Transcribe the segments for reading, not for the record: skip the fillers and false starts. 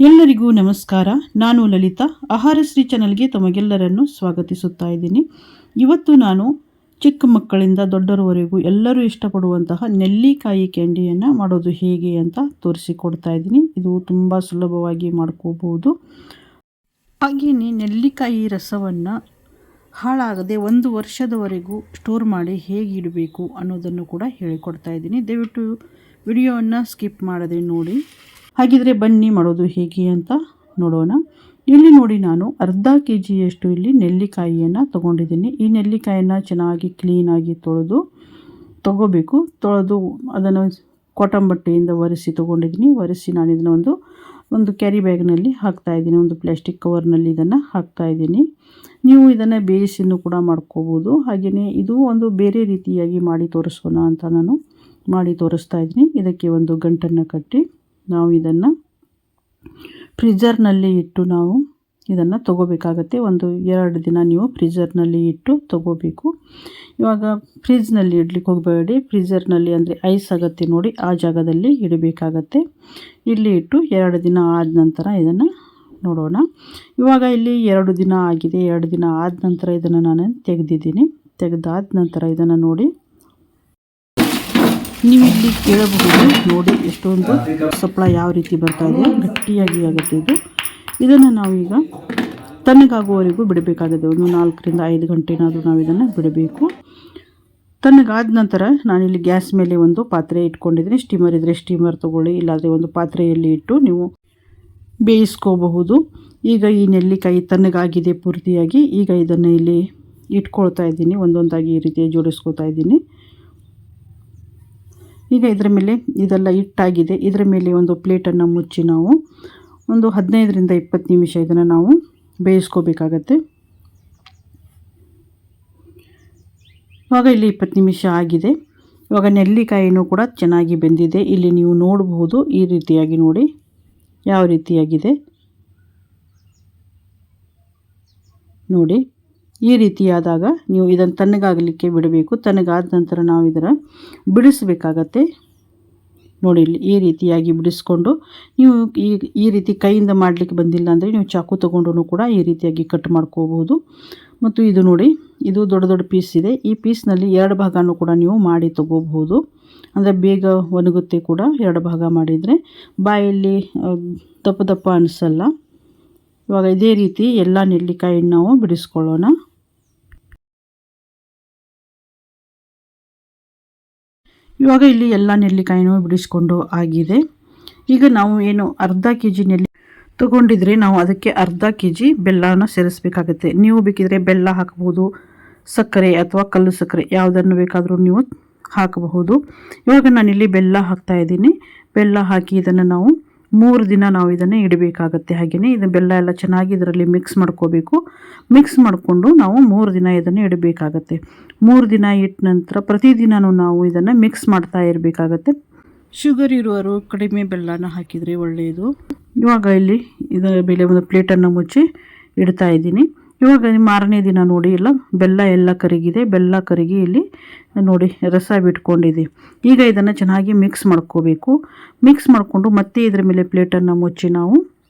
ಎಲ್ಲರಿಗೂ ನಮಸ್ಕಾರ. ನಾನು ಲಲಿತಾ. ಆಹಾರಶ್ರೀ ಚಾನಲ್ಗೆ ತಮಗೆಲ್ಲರನ್ನು ಸ್ವಾಗತಿಸುತ್ತಾ ಇದ್ದೀನಿ. ಇವತ್ತು ನಾನು ಚಿಕ್ಕ ಮಕ್ಕಳಿಂದ ದೊಡ್ಡರವರೆಗೂ ಎಲ್ಲರೂ ಇಷ್ಟಪಡುವಂತಹ ನೆಲ್ಲಿಕಾಯಿ ಕ್ಯಾಂಡಿಯನ್ನು ಮಾಡೋದು ಹೇಗೆ ಅಂತ ತೋರಿಸಿಕೊಡ್ತಾ ಇದ್ದೀನಿ. ಇದು ತುಂಬ ಸುಲಭವಾಗಿ ಮಾಡ್ಕೋಬಹುದು. ಹಾಗೆಯೇ ನೆಲ್ಲಿಕಾಯಿ ರಸವನ್ನು ಹಾಳಾಗದೆ 1 ವರ್ಷದವರೆಗೂ ಸ್ಟೋರ್ ಮಾಡಿ ಹೇಗೆ ಇಡಬೇಕು ಅನ್ನೋದನ್ನು ಕೂಡ ಹೇಳಿಕೊಡ್ತಾ ಇದ್ದೀನಿ. ದಯವಿಟ್ಟು ವಿಡಿಯೋವನ್ನು ಸ್ಕಿಪ್ ಮಾಡದೆ ನೋಡಿ. ಹಾಗಿದ್ರೆ ಬನ್ನಿ ಮಾಡೋದು ಹೇಗೆ ಅಂತ ನೋಡೋಣ. ಇಲ್ಲಿ ನೋಡಿ, ನಾನು ಅರ್ಧ ಕೆಜಿಯಷ್ಟು ಇಲ್ಲಿ ನೆಲ್ಲಿಕಾಯಿಯನ್ನು ತೊಗೊಂಡಿದ್ದೀನಿ. ಈ ನೆಲ್ಲಿಕಾಯಿಯನ್ನು ಚೆನ್ನಾಗಿ ಕ್ಲೀನಾಗಿ ತೊಗೋಬೇಕು. ತೊಳೆದು ಅದನ್ನು ಕಾಟನ್ ಬಟ್ಟೆಯಿಂದ ಒರೆಸಿ ತೊಗೊಂಡಿದ್ದೀನಿ. ಒರೆಸಿ ನಾನು ಇದನ್ನು ಒಂದು ಕ್ಯಾರಿ ಬ್ಯಾಗ್ನಲ್ಲಿ ಹಾಕ್ತಾಯಿದ್ದೀನಿ. ಒಂದು ಪ್ಲಾಸ್ಟಿಕ್ ಕವರ್ನಲ್ಲಿ ಇದನ್ನು ಹಾಕ್ತಾಯಿದ್ದೀನಿ. ನೀವು ಇದನ್ನು ಬೇಯಿಸಿನೂ ಕೂಡ ಮಾಡ್ಕೋಬೋದು. ಹಾಗೆಯೇ ಇದು ಒಂದು ಬೇರೆ ರೀತಿಯಾಗಿ ಮಾಡಿ ತೋರಿಸೋಣ ಅಂತ ನಾನು ಮಾಡಿ ತೋರಿಸ್ತಾ ಇದ್ದೀನಿ. ಇದಕ್ಕೆ ಒಂದು ಗಂಟನ್ನು ಕಟ್ಟಿ ನಾವು ಇದನ್ನು ಫ್ರಿಜರ್ನಲ್ಲಿ ಇಟ್ಟು ನಾವು ಇದನ್ನು ತೊಗೋಬೇಕಾಗತ್ತೆ. 1-2 ದಿನ ನೀವು ಫ್ರಿಜರ್ನಲ್ಲಿ ಇಟ್ಟು ತೊಗೋಬೇಕು. ಇವಾಗ ಫ್ರಿಜ್ನಲ್ಲಿ ಇಡ್ಲಿಕ್ಕೆ ಹೋಗಬೇಡಿ. ಫ್ರಿಜರ್ನಲ್ಲಿ ಅಂದರೆ ಐಸ್ ಆಗುತ್ತೆ ನೋಡಿ, ಆ ಜಾಗದಲ್ಲಿ ಇಡಬೇಕಾಗತ್ತೆ. ಇಲ್ಲಿ ಇಟ್ಟು 2 ದಿನ ಆದ ನಂತರ ಇದನ್ನು ನೋಡೋಣ. ಇವಾಗ ಇಲ್ಲಿ 2 ದಿನ ಆಗಿದೆ. 2 ದಿನ ಆದ ನಂತರ ಇದನ್ನು ನಾನು ತೆಗೆದಿದ್ದೀನಿ. ತೆಗೆದಾದ ನಂತರ ಇದನ್ನು ನೋಡಿ, ನೀವು ಇಲ್ಲಿ ಕೇಳಬಹುದು ನೋಡಿ, ಎಷ್ಟೊಂದು ಸಪ್ಪಳ ಯಾವ ರೀತಿ ಬರ್ತಾ ಇದೆ, ಗಟ್ಟಿಯಾಗಿ ಆಗುತ್ತೆ ಇದು. ಇದನ್ನು ನಾವೀಗ ತಣ್ಣಗಾಗುವವರೆಗೂ ಬಿಡಬೇಕಾಗಿದೆ. 4-5 ಗಂಟೆನಾದರೂ ನಾವು ಇದನ್ನು ಬಿಡಬೇಕು. ತಣ್ಣಗಾದ ನಂತರ ನಾನಿಲ್ಲಿ ಗ್ಯಾಸ್ ಮೇಲೆ ಒಂದು ಪಾತ್ರೆ ಇಟ್ಕೊಂಡಿದ್ದೀನಿ. ಸ್ಟೀಮರ್ ಇದ್ದರೆ ಸ್ಟೀಮರ್ ತೊಗೊಳ್ಳಿ, ಇಲ್ಲಾಂದರೆ ಒಂದು ಪಾತ್ರೆಯಲ್ಲಿ ಇಟ್ಟು ನೀವು ಬೇಯಿಸ್ಕೋಬಹುದು. ಈಗ ಈ ನೆಲ್ಲಿಕಾಯಿ ತಣ್ಣಗಾಗಿದೆ ಪೂರ್ತಿಯಾಗಿ. ಈಗ ಇದನ್ನು ಇಲ್ಲಿ ಇಟ್ಕೊಳ್ತಾ ಇದ್ದೀನಿ. ಒಂದೊಂದಾಗಿ ಈ ರೀತಿ ಜೋಡಿಸ್ಕೊತಾ ಇದ್ದೀನಿ. ಈಗ ಇದರ ಮೇಲೆ ಇದೆಲ್ಲ ಹಿಟ್ಟಾಗಿದೆ. ಇದರ ಮೇಲೆ ಒಂದು ಪ್ಲೇಟನ್ನು ಮುಚ್ಚಿ ನಾವು ಒಂದು 15-20 ನಿಮಿಷ ಇದನ್ನು ನಾವು ಬೇಯಿಸ್ಕೋಬೇಕಾಗತ್ತೆ. ಇವಾಗ ಇಲ್ಲಿ 20 ನಿಮಿಷ ಆಗಿದೆ. ಇವಾಗ ನೆಲ್ಲಿಕಾಯಿನೂ ಕೂಡ ಚೆನ್ನಾಗಿ ಬೆಂದಿದೆ. ಇಲ್ಲಿ ನೀವು ನೋಡಬಹುದು, ಈ ರೀತಿಯಾಗಿ ನೋಡಿ ಯಾವ ರೀತಿಯಾಗಿದೆ ನೋಡಿ. ಈ ರೀತಿಯಾದಾಗ ನೀವು ಇದನ್ನು ತಣ್ಣಗಾಗಲಿಕ್ಕೆ ಬಿಡಬೇಕು. ತಣ್ಣಗಾದ ನಂತರ ನಾವು ಇದನ್ನು ಬಿಡಿಸಬೇಕಾಗತ್ತೆ. ನೋಡಿ, ಇಲ್ಲಿ ಈ ರೀತಿಯಾಗಿ ಬಿಡಿಸ್ಕೊಂಡು ನೀವು ಈ ರೀತಿ ಕೈಯಿಂದ ಮಾಡಲಿಕ್ಕೆ ಬಂದಿಲ್ಲ ಅಂದರೆ ನೀವು ಚಾಕು ತೊಗೊಂಡು ಕೂಡ ಈ ರೀತಿಯಾಗಿ ಕಟ್ ಮಾಡ್ಕೋಬಹುದು. ಮತ್ತು ಇದು ನೋಡಿ, ಇದು ದೊಡ್ಡ ದೊಡ್ಡ ಪೀಸ್ ಇದೆ. ಈ ಪೀಸ್ನಲ್ಲಿ 2 ಭಾಗನೂ ಕೂಡ ನೀವು ಮಾಡಿ ತೊಗೋಬಹುದು. ಅಂದರೆ ಬೇಗ ಒಣಗುತ್ತೆ ಕೂಡ. 2 ಭಾಗ ಮಾಡಿದರೆ ಬಾಯಲ್ಲಿ ದಪ್ಪ ದಪ್ಪ ಅನಿಸಲ್ಲ. ಇವಾಗ ಇದೇ ರೀತಿ ಎಲ್ಲ ನೆಲ್ಲಿಕಾಯಿನ ನಾವು ಬಿಡಿಸ್ಕೊಳ್ಳೋಣ. ಇವಾಗ ಇಲ್ಲಿ ಎಲ್ಲ ನೆಲ್ಲಿಕಾಯಿನೂ ಬಿಡಿಸ್ಕೊಂಡು ಆಗಿದೆ. ಈಗ ನಾವು ಏನು ಅರ್ಧ ಕೆಜಿ ನೆಲ್ಲಿ ತೊಗೊಂಡಿದ್ರೆ ನಾವು ಅದಕ್ಕೆ ಅರ್ಧ ಕೆಜಿ ಬೆಲ್ಲನ ಸೇರಿಸಬೇಕಾಗುತ್ತೆ. ನೀವು ಬೇಕಿದ್ರೆ ಬೆಲ್ಲ ಹಾಕಬಹುದು, ಸಕ್ಕರೆ ಅಥವಾ ಕಲ್ಲು ಸಕ್ಕರೆ ಯಾವುದನ್ನು ಬೇಕಾದರೂ ನೀವು ಹಾಕಬಹುದು. ಇವಾಗ ನಾನಿಲ್ಲಿ ಬೆಲ್ಲ ಹಾಕ್ತಾ ಇದ್ದೀನಿ. ಬೆಲ್ಲ ಹಾಕಿ ಇದನ್ನು ನಾವು 3 ದಿನ ನಾವು ಇದನ್ನು ಇಡಬೇಕಾಗತ್ತೆ. ಹಾಗೆಯೇ ಇದು ಬೆಲ್ಲ ಎಲ್ಲ ಚೆನ್ನಾಗಿ ಇದರಲ್ಲಿ ಮಿಕ್ಸ್ ಮಾಡ್ಕೋಬೇಕು. ಮಿಕ್ಸ್ ಮಾಡಿಕೊಂಡು ನಾವು 3 ದಿನ ಇದನ್ನು ಇಡಬೇಕಾಗತ್ತೆ. 3 ದಿನ ಇಟ್ಟ ನಂತರ ಪ್ರತಿದಿನವೂ ನಾವು ಇದನ್ನು ಮಿಕ್ಸ್ ಮಾಡ್ತಾ ಇರಬೇಕಾಗತ್ತೆ. ಶುಗರ್ ಇರುವವರು ಕಡಿಮೆ ಬೆಲ್ಲನ ಹಾಕಿದರೆ ಒಳ್ಳೆಯದು. ಇವಾಗ ಇಲ್ಲಿ ಇದರ ಮೇಲೆ ಒಂದು ಪ್ಲೇಟನ್ನು ಮುಚ್ಚಿ ಇಡ್ತಾ ಇದ್ದೀನಿ. ಇವಾಗ ಮಾರನೇ ದಿನ ನೋಡಿ, ಬೆಲ್ಲ ಎಲ್ಲ ಕರಗಿದೆ. ಬೆಲ್ಲ ಕರಗಿ ಇಲ್ಲಿ ನೋಡಿ ರಸ ಬಿಟ್ಕೊಂಡಿದೆ. ಈಗ ಇದನ್ನು ಚೆನ್ನಾಗಿ ಮಿಕ್ಸ್ ಮಾಡ್ಕೋಬೇಕು. ಮಿಕ್ಸ್ ಮಾಡಿಕೊಂಡು ಮತ್ತೆ ಇದರ ಮೇಲೆ ಪ್ಲೇಟನ್ನು ಮುಚ್ಚಿ ನಾವು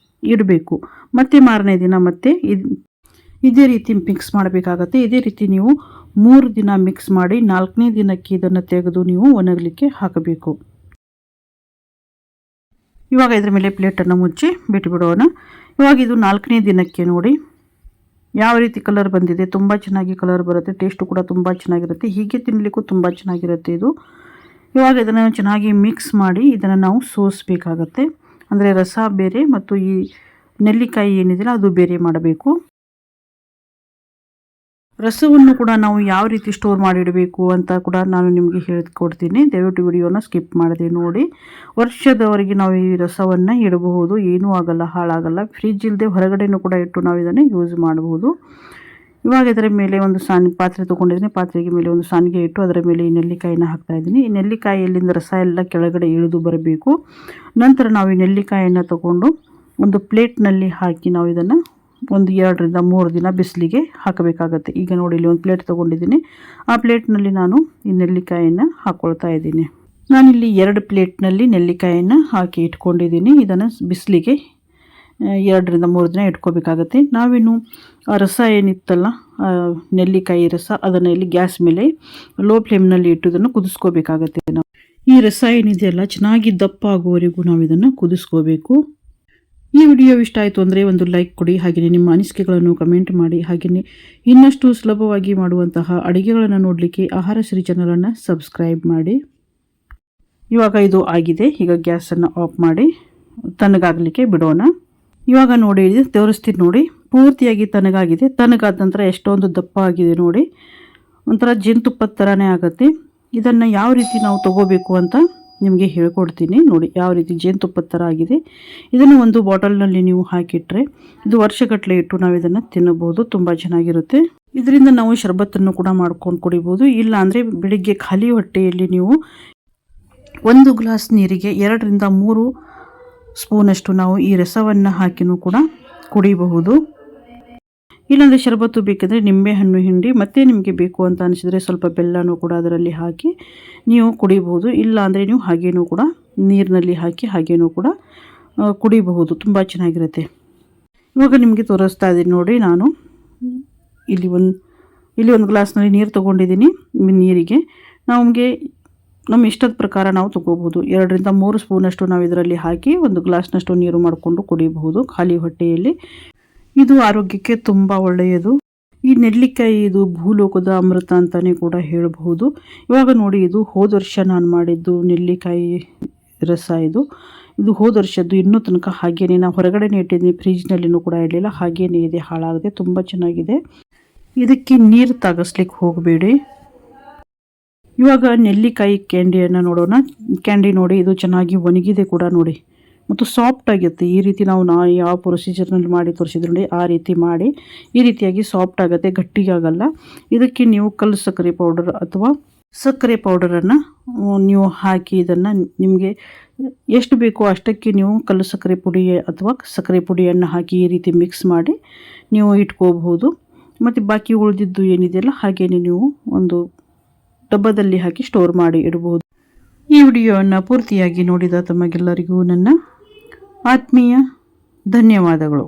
ಇಡಬೇಕು. ಮತ್ತೆ ಮಾರನೇ ದಿನ ಮತ್ತೆ ಇದೇ ರೀತಿ ಮಿಕ್ಸ್ ಮಾಡಬೇಕಾಗತ್ತೆ. ಇದೇ ರೀತಿ ನೀವು 3 ದಿನ ಮಿಕ್ಸ್ ಮಾಡಿ 4ನೇ ದಿನಕ್ಕೆ ಇದನ್ನು ತೆಗೆದು ನೀವು ಒಣಗಲಿಕ್ಕೆ ಹಾಕಬೇಕು. ಇವಾಗ ಇದರ ಮೇಲೆ ಪ್ಲೇಟನ್ನು ಮುಚ್ಚಿ ಬಿಟ್ಟುಬಿಡೋಣ. ಇವಾಗ ಇದು 4ನೇ ದಿನಕ್ಕೆ ನೋಡಿ ಯಾವ ರೀತಿ ಕಲರ್ ಬಂದಿದೆ. ತುಂಬ ಚೆನ್ನಾಗಿ ಕಲರ್ ಬರುತ್ತೆ. ಟೇಸ್ಟು ಕೂಡ ತುಂಬ ಚೆನ್ನಾಗಿರುತ್ತೆ. ಹೀಗೆ ತಿನ್ನಲಿಕ್ಕೂ ತುಂಬ ಚೆನ್ನಾಗಿರುತ್ತೆ ಇದು. ಇವಾಗ ಇದನ್ನು ಚೆನ್ನಾಗಿ ಮಿಕ್ಸ್ ಮಾಡಿ ಇದನ್ನು ನಾವು ಸೋಸಬೇಕಾಗತ್ತೆ. ಅಂದರೆ ರಸ ಬೇರೆ ಮತ್ತು ಈ ನೆಲ್ಲಿಕಾಯಿ ಏನಿದೆಯಲ್ಲ ಅದು ಬೇರೆ ಮಾಡಬೇಕು. ರಸವನ್ನು ಕೂಡ ನಾವು ಯಾವ ರೀತಿ ಸ್ಟೋರ್ ಮಾಡಿಡಬೇಕು ಅಂತ ಕೂಡ ನಾನು ನಿಮಗೆ ಹೇಳಿಕೊಡ್ತೀನಿ. ದಯವಿಟ್ಟು ವಿಡಿಯೋನ ಸ್ಕಿಪ್ ಮಾಡದೆ ನೋಡಿ. ವರ್ಷದವರೆಗೆ ನಾವು ಈ ರಸವನ್ನು ಇಡಬಹುದು. ಏನೂ ಆಗಲ್ಲ, ಹಾಳಾಗಲ್ಲ. ಫ್ರಿಜ್ ಇಲ್ಲದೆ ಹೊರಗಡೆನೂ ಕೂಡ ಇಟ್ಟು ನಾವು ಇದನ್ನು ಯೂಸ್ ಮಾಡಬಹುದು. ಇವಾಗ ಇದರ ಮೇಲೆ ಒಂದು ಪಾತ್ರೆ ತೊಗೊಂಡಿದ್ದೀನಿ. ಪಾತ್ರೆಗೆ ಮೇಲೆ ಒಂದು ಸಾನಿಗೆ ಇಟ್ಟು ಅದರ ಮೇಲೆ ಈ ನೆಲ್ಲಿಕಾಯಿನ ಹಾಕ್ತಾಯಿದ್ದೀನಿ. ಈ ನೆಲ್ಲಿಕಾಯಿಯಲ್ಲಿಂದ ರಸ ಎಲ್ಲ ಕೆಳಗಡೆ ಇಳಿದು ಬರಬೇಕು. ನಂತರ ನಾವು ಈ ನೆಲ್ಲಿಕಾಯಿಯನ್ನು ತಗೊಂಡು ಒಂದು ಪ್ಲೇಟ್ನಲ್ಲಿ ಹಾಕಿ ನಾವು ಇದನ್ನು 1-2-3 ದಿನ ಬಿಸಿಲಿಗೆ ಹಾಕಬೇಕಾಗತ್ತೆ. ಈಗ ನೋಡಿ, ಇಲ್ಲಿ ಒಂದು ಪ್ಲೇಟ್ ತೊಗೊಂಡಿದ್ದೀನಿ. ಆ ಪ್ಲೇಟ್ನಲ್ಲಿ ನಾನು ಈ ನೆಲ್ಲಿಕಾಯಿಯನ್ನು ಹಾಕ್ಕೊಳ್ತಾ ಇದ್ದೀನಿ. ನಾನಿಲ್ಲಿ 2 ಪ್ಲೇಟ್ನಲ್ಲಿ ನೆಲ್ಲಿಕಾಯಿಯನ್ನು ಹಾಕಿ ಇಟ್ಕೊಂಡಿದ್ದೀನಿ. ಇದನ್ನು ಬಿಸಿಲಿಗೆ 2ರಿಂದ 3 ದಿನ ಇಟ್ಕೋಬೇಕಾಗತ್ತೆ. ನಾವಿನ್ನು ಆ ರಸ ಏನಿತ್ತಲ್ಲ, ನೆಲ್ಲಿಕಾಯಿ ರಸ, ಅದನ್ನು ಇಲ್ಲಿ ಗ್ಯಾಸ್ ಮೇಲೆ ಲೋ ಫ್ಲೇಮ್ನಲ್ಲಿ ಇಟ್ಟು ಇದನ್ನು ಕುದಿಸ್ಕೋಬೇಕಾಗತ್ತೆ. ನಾವು ಈ ರಸ ಏನಿದೆಯಲ್ಲ ಚೆನ್ನಾಗಿ ದಪ್ಪ ಆಗುವವರೆಗೂ ನಾವು ಇದನ್ನು ಕುದಿಸ್ಕೋಬೇಕು. ಈ ವಿಡಿಯೋ ಇಷ್ಟ ಆಯಿತು ಅಂದರೆ ಒಂದು ಲೈಕ್ ಕೊಡಿ, ಹಾಗೆಯೇ ನಿಮ್ಮ ಅನಿಸಿಕೆಗಳನ್ನು ಕಮೆಂಟ್ ಮಾಡಿ, ಹಾಗೆಯೇ ಇನ್ನಷ್ಟು ಸುಲಭವಾಗಿ ಮಾಡುವಂತಹ ಅಡುಗೆಗಳನ್ನು ನೋಡಲಿಕ್ಕೆ ಆಹಾರ ಸಿರಿ ಚಾನಲನ್ನು ಸಬ್ಸ್ಕ್ರೈಬ್ ಮಾಡಿ. ಇವಾಗ ಇದು ಆಗಿದೆ. ಈಗ ಗ್ಯಾಸನ್ನು ಆಫ್ ಮಾಡಿ ತಣ್ಣಗಾಗಲಿಕ್ಕೆ ಬಿಡೋಣ. ಇವಾಗ ನೋಡಿ ತೋರಿಸ್ತೀನಿ ನೋಡಿ, ಪೂರ್ತಿಯಾಗಿ ತಣ್ಣಗಾಗಿದೆ. ತಣ್ಣಗಾದ ನಂತರ ಎಷ್ಟೊಂದು ದಪ್ಪ ಆಗಿದೆ ನೋಡಿ, ಒಂಥರ ಜೇನುತುಪ್ಪದ ಥರನೇ ಆಗುತ್ತೆ. ಇದನ್ನು ಯಾವ ರೀತಿ ನಾವು ತಗೋಬೇಕು ಅಂತ ನಿಮಗೆ ಹೇಳ್ಕೊಡ್ತೀನಿ ನೋಡಿ. ಯಾವ ರೀತಿ ಜೇನುತುಪ್ಪದ ಥರ ಆಗಿದೆ. ಇದನ್ನು ಒಂದು ಬಾಟಲ್ನಲ್ಲಿ ನೀವು ಹಾಕಿಟ್ರೆ ಇದು ವರ್ಷಗಟ್ಟಲೆ ಇಟ್ಟು ನಾವು ಇದನ್ನು ತಿನ್ನಬಹುದು. ತುಂಬ ಚೆನ್ನಾಗಿರುತ್ತೆ. ಇದರಿಂದ ನಾವು ಶರಬತ್ತನ್ನು ಕೂಡ ಮಾಡ್ಕೊಂಡು ಕುಡಿಬೋದು. ಇಲ್ಲ ಅಂದರೆ ಬೆಳಿಗ್ಗೆ ಖಾಲಿ ಹೊಟ್ಟೆಯಲ್ಲಿ ನೀವು 1 ಗ್ಲಾಸ್ ನೀರಿಗೆ 2ರಿಂದ 3 ಸ್ಪೂನಷ್ಟು ನಾವು ಈ ರಸವನ್ನು ಹಾಕಿನೂ ಕೂಡ ಕುಡಿಬಹುದು. ಇಲ್ಲಾಂದರೆ ಶರಬತ್ತು ಬೇಕಿದ್ರೆ ನಿಂಬೆಹಣ್ಣು ಹಿಂಡಿ ಮತ್ತೆ ನಿಮಗೆ ಬೇಕು ಅಂತ ಅನಿಸಿದರೆ ಸ್ವಲ್ಪ ಬೆಲ್ಲನೂ ಕೂಡ ಅದರಲ್ಲಿ ಹಾಕಿ ನೀವು ಕುಡಿಬಹುದು. ಇಲ್ಲ ಅಂದರೆ ನೀವು ಹಾಗೇನೂ ಕೂಡ ನೀರಿನಲ್ಲಿ ಹಾಕಿ ಹಾಗೇನೂ ಕೂಡ ಕುಡಿಬಹುದು. ತುಂಬ ಚೆನ್ನಾಗಿರುತ್ತೆ. ಇವಾಗ ನಿಮಗೆ ತೋರಿಸ್ತಾ ಇದ್ದೀನಿ ನೋಡಿ. ನಾನು ಇಲ್ಲಿ ಒಂದು ಗ್ಲಾಸ್ನಲ್ಲಿ ನೀರು ತೊಗೊಂಡಿದ್ದೀನಿ. ನೀರಿಗೆ ನಮಗೆ ನಮ್ಮ ಇಷ್ಟದ ಪ್ರಕಾರ ನಾವು ತೊಗೋಬೋದು. 2ರಿಂದ 3 ಸ್ಪೂನಷ್ಟು ನಾವು ಇದರಲ್ಲಿ ಹಾಕಿ 1 ಗ್ಲಾಸ್ನಷ್ಟು ನೀರು ಮಾಡಿಕೊಂಡು ಕುಡಿಯಬಹುದು ಖಾಲಿ ಹೊಟ್ಟೆಯಲ್ಲಿ. ಇದು ಆರೋಗ್ಯಕ್ಕೆ ತುಂಬ ಒಳ್ಳೆಯದು. ಈ ನೆಲ್ಲಿಕಾಯಿ ಇದು ಭೂಲೋಕದ ಅಮೃತ ಅಂತಲೇ ಕೂಡ ಹೇಳಬಹುದು. ಇವಾಗ ನೋಡಿ, ಇದು ಹೋದ ವರ್ಷ ನಾನು ಮಾಡಿದ್ದು ನೆಲ್ಲಿಕಾಯಿ ರಸ. ಇದು ಹೋದ ವರ್ಷದ್ದು. ಇನ್ನೂ ತನಕ ಹಾಗೇನೆ ನಾವು ಹೊರಗಡೆನೇ ಇಟ್ಟಿದ್ದೀನಿ, ಫ್ರಿಜ್ನಲ್ಲಿನೂ ಕೂಡ ಇಡಲಿಲ್ಲ. ಹಾಗೇನೇ ಇದೆ, ಹಾಳಾಗದೆ. ತುಂಬ ಚೆನ್ನಾಗಿದೆ. ಇದಕ್ಕೆ ನೀರು ತಾಗಿಸ್ಲಿಕ್ಕೆ ಹೋಗಬೇಡಿ. ಇವಾಗ ನೆಲ್ಲಿಕಾಯಿ ಕ್ಯಾಂಡಿಯನ್ನು ನೋಡೋಣ. ಕ್ಯಾಂಡಿ ನೋಡಿ, ಇದು ಚೆನ್ನಾಗಿ ಒಣಗಿದೆ ಕೂಡ ನೋಡಿ, ಮತ್ತು ಸಾಫ್ಟ್ ಆಗಿರುತ್ತೆ. ಈ ರೀತಿ ನಾವು ಯಾವ ಪ್ರೊಸೀಜರ್ನಲ್ಲಿ ಮಾಡಿ ತೋರಿಸಿದ್ರು ನೋಡಿ, ಆ ರೀತಿ ಮಾಡಿ ಈ ರೀತಿಯಾಗಿ ಸಾಫ್ಟ್ ಆಗುತ್ತೆ, ಗಟ್ಟಿಯಾಗಲ್ಲ. ಇದಕ್ಕೆ ನೀವು ಕಲ್ಲು ಸಕ್ಕರೆ ಪೌಡರ್ ಅಥವಾ ಸಕ್ಕರೆ ಪೌಡರನ್ನು ನೀವು ಹಾಕಿ ಇದನ್ನು ನಿಮಗೆ ಎಷ್ಟು ಬೇಕೋ ಅಷ್ಟಕ್ಕೆ ನೀವು ಕಲ್ಲು ಸಕ್ಕರೆ ಪುಡಿ ಅಥವಾ ಸಕ್ಕರೆ ಪುಡಿಯನ್ನು ಹಾಕಿ ಈ ರೀತಿ ಮಿಕ್ಸ್ ಮಾಡಿ ನೀವು ಇಟ್ಕೋಬಹುದು. ಮತ್ತು ಬಾಕಿ ಉಳಿದಿದ್ದು ಏನಿದೆಯಲ್ಲ ಹಾಗೇನೆ ನೀವು ಒಂದು ಡಬ್ಬದಲ್ಲಿ ಹಾಕಿ ಸ್ಟೋರ್ ಮಾಡಿ ಇಡಬಹುದು. ಈ ವಿಡಿಯೋವನ್ನು ಪೂರ್ತಿಯಾಗಿ ನೋಡಿದ ತಮಗೆಲ್ಲರಿಗೂ ನನ್ನ ಆತ್ಮೀಯ ಧನ್ಯವಾದಗಳು.